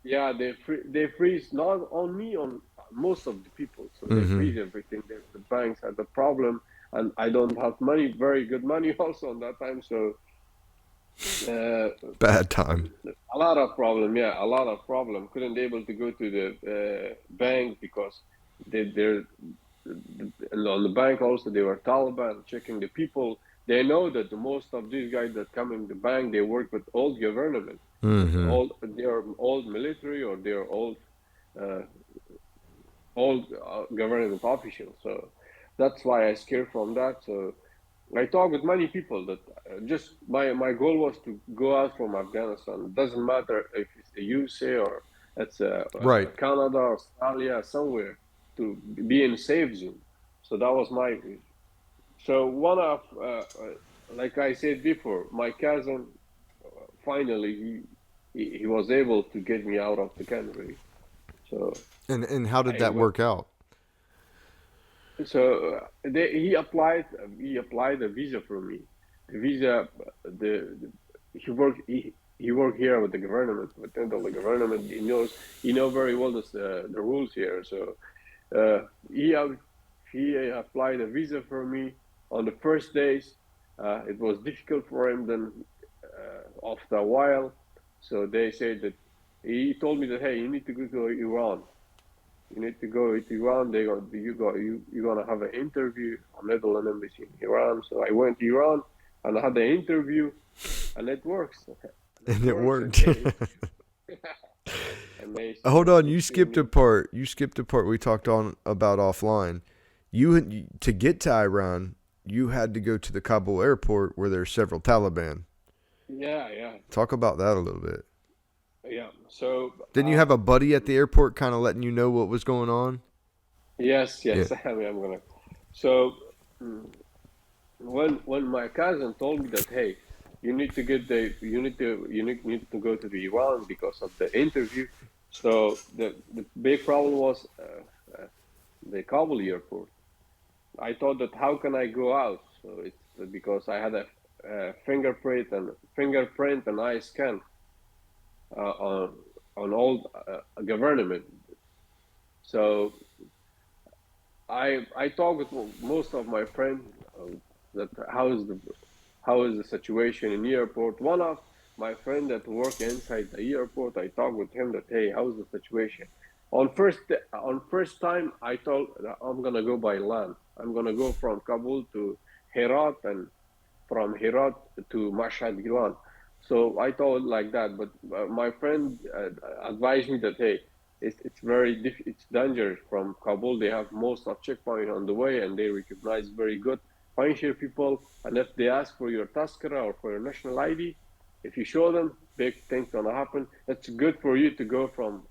Speaker 6: Yeah, they freeze not on me, on most of the people. So they
Speaker 5: Mm-hmm.
Speaker 6: freeze everything. The banks had the problem, and I don't have money, very good money also on that time. So uh,
Speaker 5: Bad time.
Speaker 6: a lot of problem. Yeah, a lot of problem. Couldn't able to go to the bank because they're and on the bank also they were Taliban checking the people. They know that the most of these guys that come in the bank, they work with old government,
Speaker 5: Mm-hmm.
Speaker 6: they're old military, or they're uh, old government officials. So that's why I scared from that. So I talk with many people that just my goal was to go out from Afghanistan. It doesn't matter if it's the USA or it's
Speaker 5: Right.
Speaker 6: Canada, Australia, somewhere, to be in a safe zone. So that was my. So one of, like I said before, my cousin finally he was able to get me out of the country. So
Speaker 5: And how did
Speaker 6: I
Speaker 5: that
Speaker 6: went.
Speaker 5: work out?
Speaker 6: So he applied a visa for me. The visa, the he worked here with the government, within the government. He know very well the rules here. So uh, he have, he applied a visa for me on the first days. It was difficult for him. Then after a while, so they said that he told me that, hey, you need to go to Iran. You need to go to Iran. You're gonna have an interview on Netherlands embassy in Iran. So I went to Iran and I had the interview, and it works. And it
Speaker 5: And it
Speaker 6: works. And
Speaker 5: worked. Hold on,
Speaker 6: they
Speaker 5: you
Speaker 6: see
Speaker 5: skipped
Speaker 6: me.
Speaker 5: a part. You skipped a part we talked on about offline. To get to Iran, you had to go to the Kabul airport where there are several Taliban.
Speaker 6: Yeah, yeah,
Speaker 5: Talk about that a little bit.
Speaker 6: yeah. So
Speaker 5: Didn't you have a buddy at the airport kind of letting you know what was going on?
Speaker 6: yes,
Speaker 5: Yeah.
Speaker 6: yes. I'm gonna. So mm, when my cousin told me that, hey, you need to go to the Iran because of the interview. So the big problem was the Kabul airport. I thought that how can I go out? So it's because I had a fingerprint and eye scan on all government. So I talked with most of my friends that how is the situation in the airport. One of my friend that work inside the airport, I talked with him that, hey, how's the situation? On first time, I told that I'm gonna go by land. I'm gonna go from Kabul to Herat, and from Herat to Mashhad, Iran. So I thought like that, but my friend advised me that, hey, it's dangerous from Kabul. They have most of checkpoint on the way, and they recognize very good Panjshir people. And if they ask for your Taskara or for your national ID, if you show them, big things gonna happen. It's good for you to go from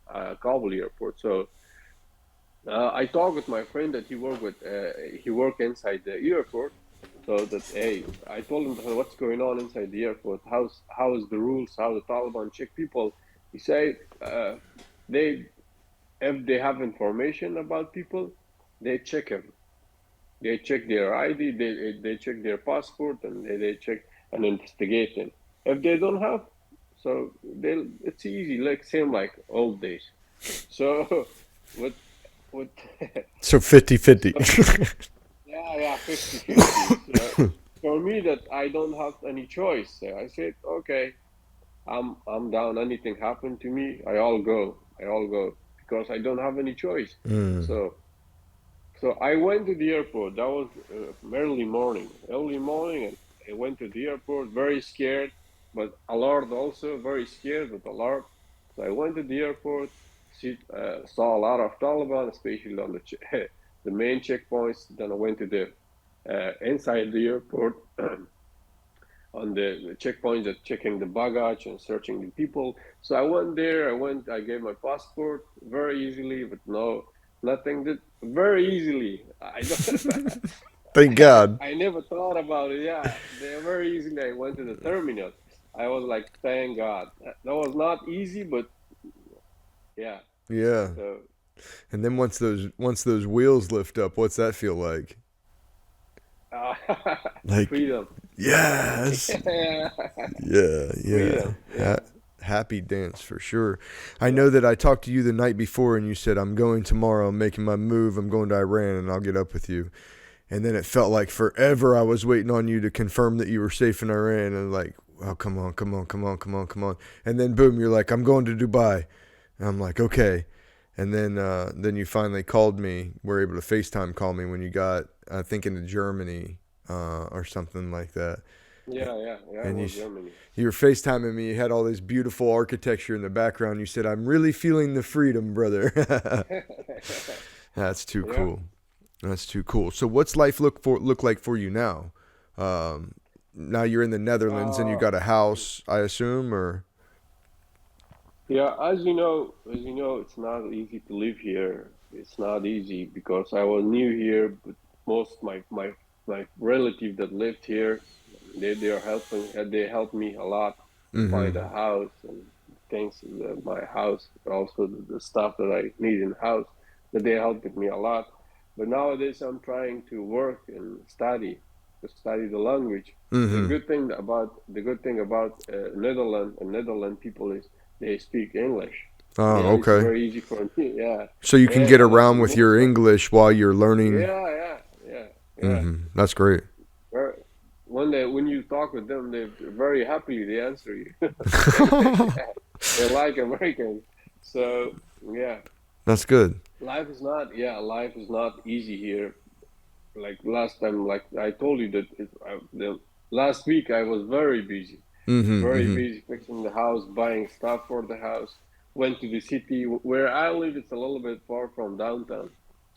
Speaker 6: Kabul airport. So I talked with my friend that he work inside the airport. So that, hey, I told him, "Hey, what's going on inside the airport? How's the rules? How the Taliban check people?" He said they if they have information about people, they check them. They check their ID, they check their passport, and they check and investigate them. If they don't have, so it's easy, like same like old days. So with with
Speaker 5: So 50-50.
Speaker 6: so yeah, 50-50. So for me that I don't have any choice. So I said, okay, I'm down. Anything happen to me, I all go because I don't have any choice. So I went to the airport. That was early morning, and I went to the airport very scared, but alert also, very scared but alert. So I went to the airport, saw a lot of Taliban, especially on the main checkpoints. Then I went to the inside the airport on the checkpoints that checking the baggage and searching the people. So I went there. I gave my passport very easily, but nothing. Did very easily. I don't.
Speaker 5: Thank God.
Speaker 6: I never thought about it. Yeah, they very easily. I went to the terminal. I was like, thank God. That was not easy, but yeah.
Speaker 5: Yeah.
Speaker 6: So
Speaker 5: And then once those wheels lift up, what's that feel like?
Speaker 6: uh,
Speaker 5: Like,
Speaker 6: freedom.
Speaker 5: yes.
Speaker 6: Yeah.
Speaker 5: Yeah, yeah.
Speaker 6: Freedom. Yeah.
Speaker 5: Happy dance for sure. I know that I talked to you the night before and you said, I'm going tomorrow, I'm making my move, I'm going to Iran and I'll get up with you. And then it felt like forever I was waiting on you to confirm that you were safe in Iran. And like, oh, come on. And then boom, you're like, I'm going to Dubai. And I'm like, okay. And then you finally called me, were able to FaceTime call me when you got, I think, into Germany or something like that.
Speaker 6: Yeah.
Speaker 5: And
Speaker 6: It was Germany.
Speaker 5: you were FaceTiming me. You had all this beautiful architecture in the background. You said, I'm really feeling the freedom, brother. That's too
Speaker 6: Yeah.
Speaker 5: cool. That's too cool. So what's life look like for you now? Now you're in the Netherlands and you got a house, I assume, or?
Speaker 6: Yeah, as you know, it's not easy to live here. It's not easy because I was new here, but most my relative that lived here, they are helping. They helped me a lot to find a house and things in my house, also the stuff that I need in the house. That they helped me a lot. But nowadays I'm trying to work and to study the language. The good thing about Netherlands people is they speak English.
Speaker 5: Oh,
Speaker 6: Yeah, it's
Speaker 5: okay.
Speaker 6: very easy for me. Yeah.
Speaker 5: So you can get
Speaker 6: And
Speaker 5: around with your English while you're learning.
Speaker 6: Yeah.
Speaker 5: That's great.
Speaker 6: When you talk with them, they're very happy. They answer you. They're like Americans. So yeah,
Speaker 5: That's good.
Speaker 6: life is not easy here. Like last time, like I told you that the last week I was very busy. Very busy fixing the house, buying stuff for the house. Went to the city where I live. It's a little bit far from downtown,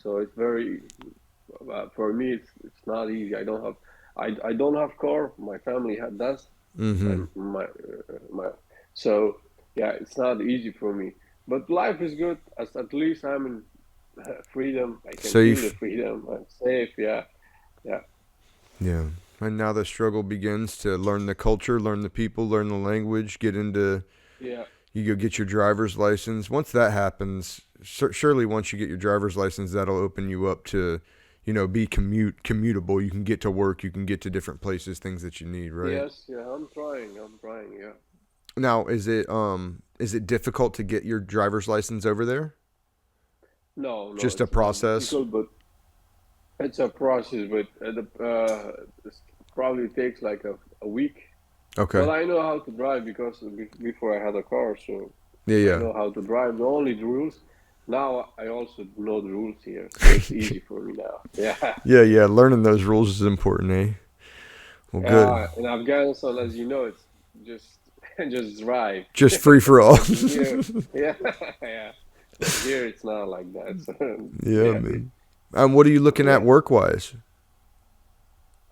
Speaker 6: so it's very for me. It's not easy. I don't have car. My family does. My so yeah, it's not easy for me. But life is good. At least I'm in freedom. I can feel the
Speaker 5: Safe.
Speaker 6: freedom. I'm safe. Yeah.
Speaker 5: Yeah. And now the struggle begins to learn the culture, learn the people, learn the language, get into,
Speaker 6: Yeah.
Speaker 5: you go get your driver's license. Once that happens, surely once you get your driver's license, that'll open you up to, be commutable. You can get to work, you can get to different places, things that you need, right?
Speaker 6: Yes. Yeah. I'm trying. Yeah.
Speaker 5: Now, is it difficult to get your driver's license over there?
Speaker 6: No,
Speaker 5: Just a
Speaker 6: it's not
Speaker 5: process?
Speaker 6: difficult, but it's a process. But it probably takes like a week.
Speaker 5: Okay.
Speaker 6: But I know how to drive because before I had a car, so I
Speaker 5: Yeah.
Speaker 6: know how to drive. The only rules. Now I also know the rules here, so it's easy for me now. Yeah.
Speaker 5: Yeah. Learning those rules is important, eh? Well, good.
Speaker 6: In Afghanistan, as you know, it's just just drive.
Speaker 5: Just free for all.
Speaker 6: Here, yeah, yeah. But here it's not like that. So,
Speaker 5: Yeah, man. What are you looking at work-wise?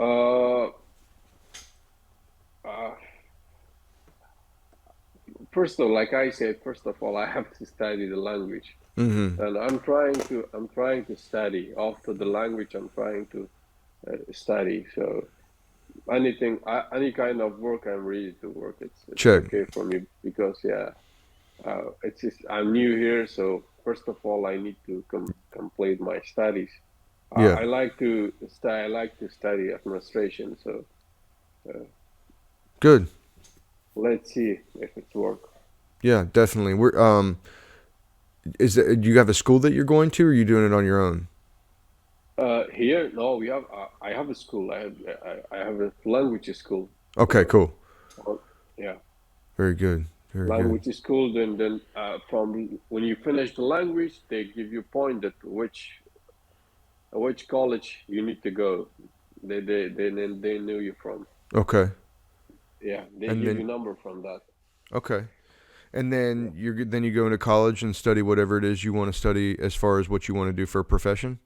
Speaker 6: Uh, first of all, like I said, first of all, I have to study the language, and I'm trying to study. After the language, I'm trying to study. So any kind of work, I'm ready to work. It's
Speaker 5: Check.
Speaker 6: okay for me because it's just I'm new here. So first of all, I need to complete my studies.
Speaker 5: Yeah.
Speaker 6: I like to study administration. So
Speaker 5: Good.
Speaker 6: let's see if it's work.
Speaker 5: Yeah, definitely. Do you have a school that you're going to, or are you doing it on your own?
Speaker 6: Here, no, we have. I have a school. I have a language school.
Speaker 5: Okay, cool.
Speaker 6: Yeah,
Speaker 5: Very good. Very good.
Speaker 6: language school. Then from when you finish the language, they give you point that which college you need to go. They knew you from.
Speaker 5: Okay.
Speaker 6: Yeah, they
Speaker 5: And
Speaker 6: give
Speaker 5: then-
Speaker 6: you number from that.
Speaker 5: Okay. And then you go into college and study whatever it is you want to study as far as what you want to do for a profession?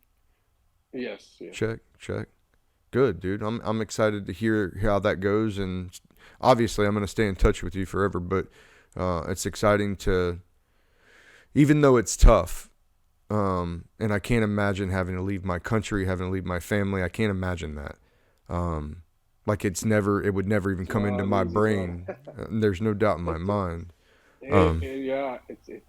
Speaker 6: Yes. Yeah.
Speaker 5: Check. Good, dude. I'm excited to hear how that goes, and obviously I'm going to stay in touch with you forever, but it's exciting to, even though it's tough, and I can't imagine having to leave my country, having to leave my family. I can't imagine that. Like it would never even come into my brain. There's no doubt in my mind.
Speaker 6: Yeah,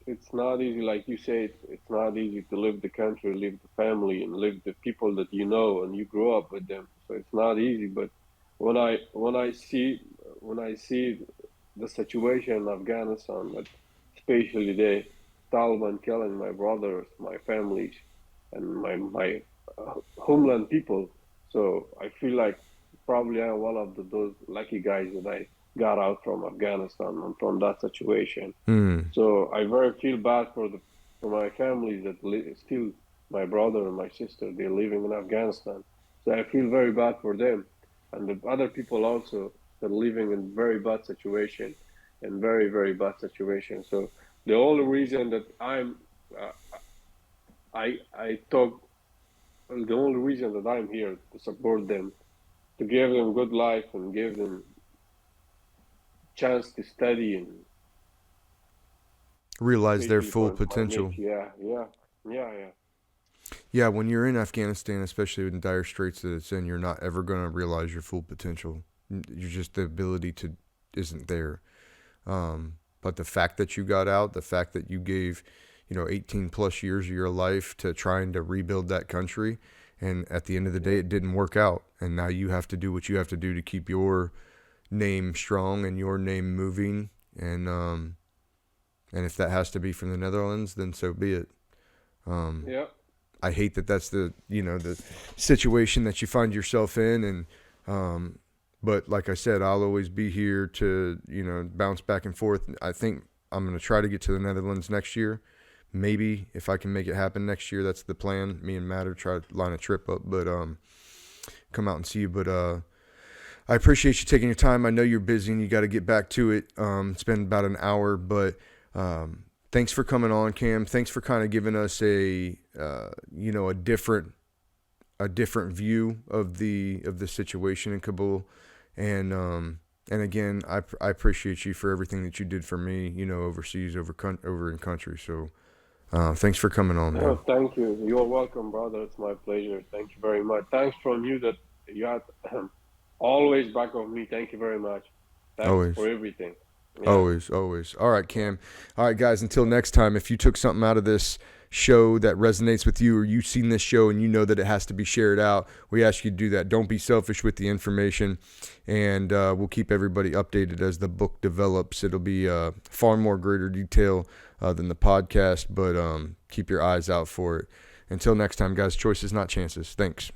Speaker 6: it's not easy. Like you say, it's not easy to leave the country, leave the family, and leave the people that you know and you grew up with them. So it's not easy. But when I see the situation in Afghanistan, that especially the Taliban killing my brothers, my families, and my homeland people, so I feel like probably I'm one of those lucky guys that I got out from Afghanistan and from that situation. So I very feel bad for my families that still, my brother and my sister, they're living in Afghanistan. So I feel very bad for them, and the other people also that are living in very bad situation, in very, very bad situation. So the only reason that the only reason that I'm here to support them, to give them good life and give them chance to study and
Speaker 5: Realize their
Speaker 6: especially
Speaker 5: full
Speaker 6: for
Speaker 5: potential. Yeah, when you're in Afghanistan, especially in dire straits that it's in, you're not ever going to realize your full potential. You're just, the ability to isn't there. But the fact that you got out, the fact that you gave, 18 plus years of your life to trying to rebuild that country, and at the end of the day, it didn't work out. And now you have to do what you have to do to keep your name strong and your name moving. And if that has to be from the Netherlands, then so be it. I hate that that's the situation that you find yourself in. And, but like I said, I'll always be here to, bounce back and forth. I think I'm going to try to get to the Netherlands next year. Maybe if I can make it happen next year, that's the plan. Me and Matt are trying to line a trip up, but come out and see you. But I appreciate you taking your time. I know you're busy and you got to get back to it. It's been about an hour, but thanks for coming on, Cam. Thanks for kind of giving us a different view of the situation in Kabul. And again, I appreciate you for everything that you did for me, overseas, over in country. So thanks for coming on, man.
Speaker 6: Oh, thank you. You're welcome, brother. It's my pleasure. Thank you very much. Thanks from you that you had always back of me. Thank you very much. Thanks
Speaker 5: Always.
Speaker 6: for everything. Yeah.
Speaker 5: Always. All right, Cam. All right, guys, until next time, if you took something out of this show that resonates with you, or you've seen this show and you know that it has to be shared out, we ask you to do that. Don't be selfish with the information, and we'll keep everybody updated as the book develops. It'll be far more greater detail than the podcast, but keep your eyes out for it. Until next time, guys, choices, not chances. Thanks.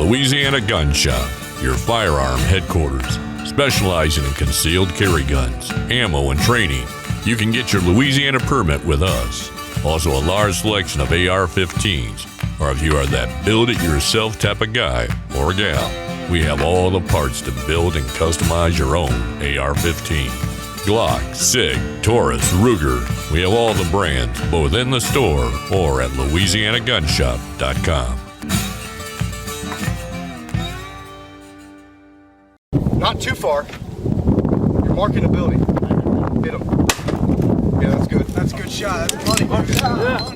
Speaker 2: Louisiana Gun Shop, your firearm headquarters, specializing in concealed carry guns, ammo, and training. You can get your Louisiana permit with us. Also a large selection of AR-15s, or if you are that build-it-yourself type of guy or gal, we have all the parts to build and customize your own AR-15. Glock, SIG, Taurus, Ruger, we have all the brands, both in the store or at LouisianaGunShop.com.
Speaker 5: Not too far. You're marking a building. Hit him. Yeah, that's good.
Speaker 1: That's a good shot. That's money. Yeah.